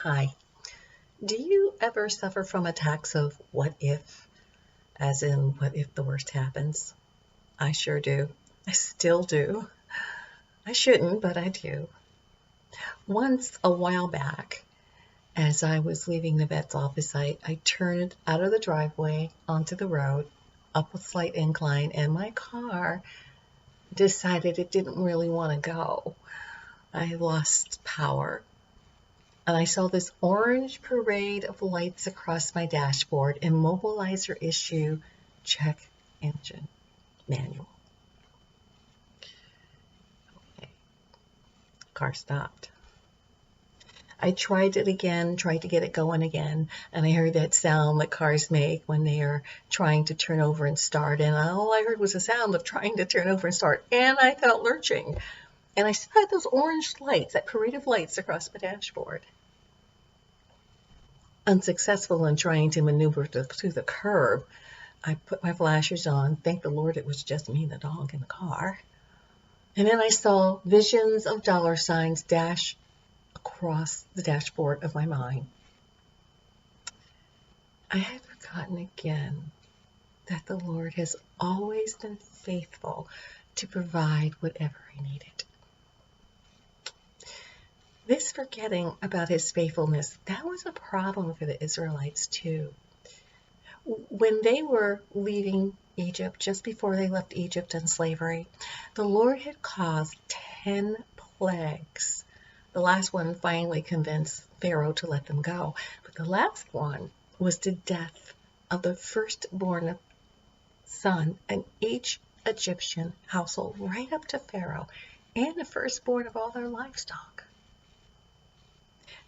Hi. Do you ever suffer from attacks of what if, as in what if the worst happens? I sure do. I still do. I shouldn't, but I do. Once, a while back, as I was leaving the vet's office, I turned out of the driveway onto the road, up a slight incline, and my car decided it didn't really want to go. I lost power. And I saw this orange parade of lights across my dashboard, immobilizer issue, check engine manual. Okay. Car stopped. I tried it again, tried to get it going again, and I heard that sound that cars make when they are trying to turn over and start. And all I heard was a sound of trying to turn over and start, and I felt lurching. And I still had those orange lights, that parade of lights across my dashboard. Unsuccessful in trying to maneuver to the curb, I put my flashers on. Thank the Lord it was just me and the dog in the car. And then I saw visions of dollar signs dash across the dashboard of my mind. I had forgotten again that the Lord has always been faithful to provide whatever I needed. This forgetting about his faithfulness, that was a problem for the Israelites too. When they were leaving Egypt, just before they left Egypt in slavery, the Lord had caused 10 plagues. The last one finally convinced Pharaoh to let them go. But the last one was the death of the firstborn son in each Egyptian household, right up to Pharaoh, and the firstborn of all their livestock.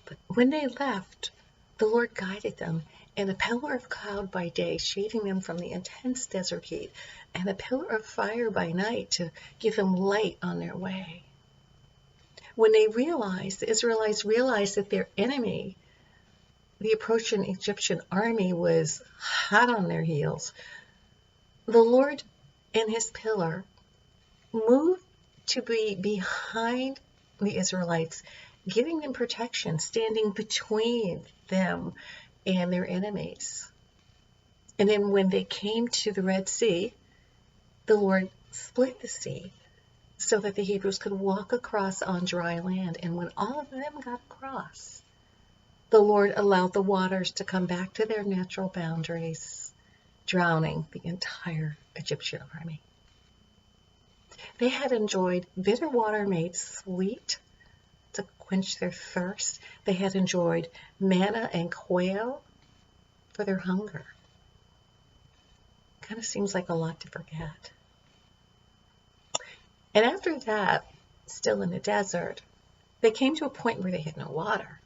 But when they left, the Lord guided them in a pillar of cloud by day, shading them from the intense desert heat, and a pillar of fire by night to give them light on their way. When the Israelites realized that their enemy, the approaching Egyptian army, was hot on their heels, the Lord in his pillar moved to be behind the Israelites, giving them protection, standing between them and their enemies. And then when they came to the Red Sea, the Lord split the sea so that the Hebrews could walk across on dry land. And when all of them got across, the Lord allowed the waters to come back to their natural boundaries, drowning the entire Egyptian army. They had enjoyed bitter water made sweet to quench their thirst. They had enjoyed manna and quail for their hunger. Kind of seems like a lot to forget. And after that, still in the desert, they came to a point where they had no water.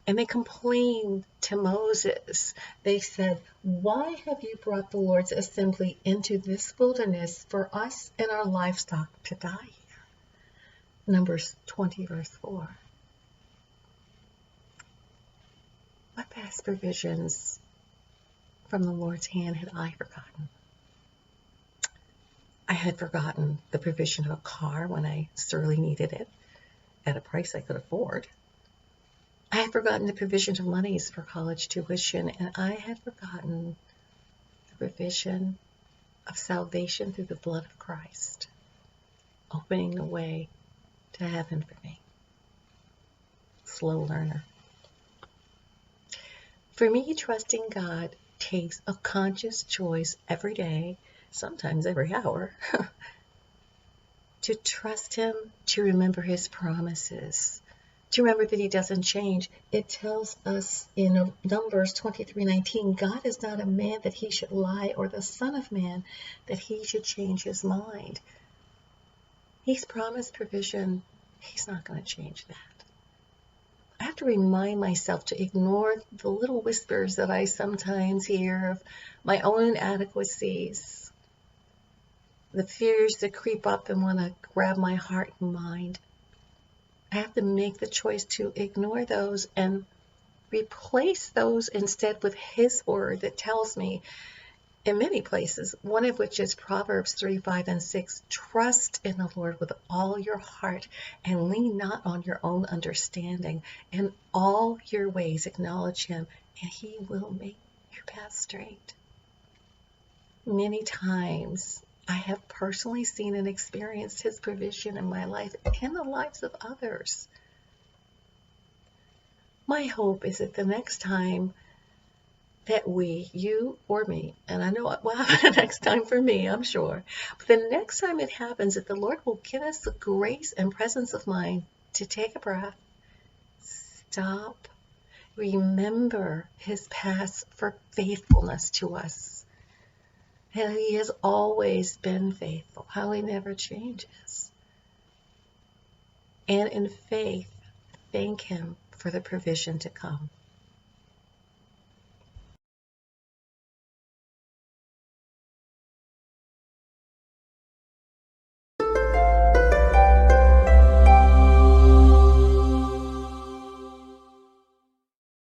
And they complained to Moses. They said, "Why have you brought the Lord's assembly into this wilderness for us and our livestock to die here?" Numbers 20, verse 4. What past provisions from the Lord's hand had I forgotten? I had forgotten the provision of a car when I sorely needed it at a price I could afford. I had forgotten the provision of monies for college tuition, and I had forgotten the provision of salvation through the blood of Christ, opening the way to heaven for me. Slow learner. For me, trusting God takes a conscious choice every day, sometimes every hour, to trust him, to remember his promises, to remember that he doesn't change. It tells us in Numbers 23:19, God is not a man that he should lie, or the son of man that he should change his mind. He's promised provision. He's not going to change that. I have to remind myself to ignore the little whispers that I sometimes hear of my own inadequacies, the fears that creep up and want to grab my heart and mind. I have to make the choice to ignore those and replace those instead with his word that tells me in many places, one of which is Proverbs 3, 5, and 6. Trust in the Lord with all your heart and lean not on your own understanding. In all your ways acknowledge him, and he will make your path straight. Many times I have personally seen and experienced his provision in my life and the lives of others. My hope is that the next time that we, you or me, and I know what will happen the next time for me, I'm sure, but the next time it happens, that the Lord will give us the grace and presence of mind to take a breath, stop, remember his past for faithfulness to us. How he has always been faithful, how he never changes. And in faith, thank him for the provision to come.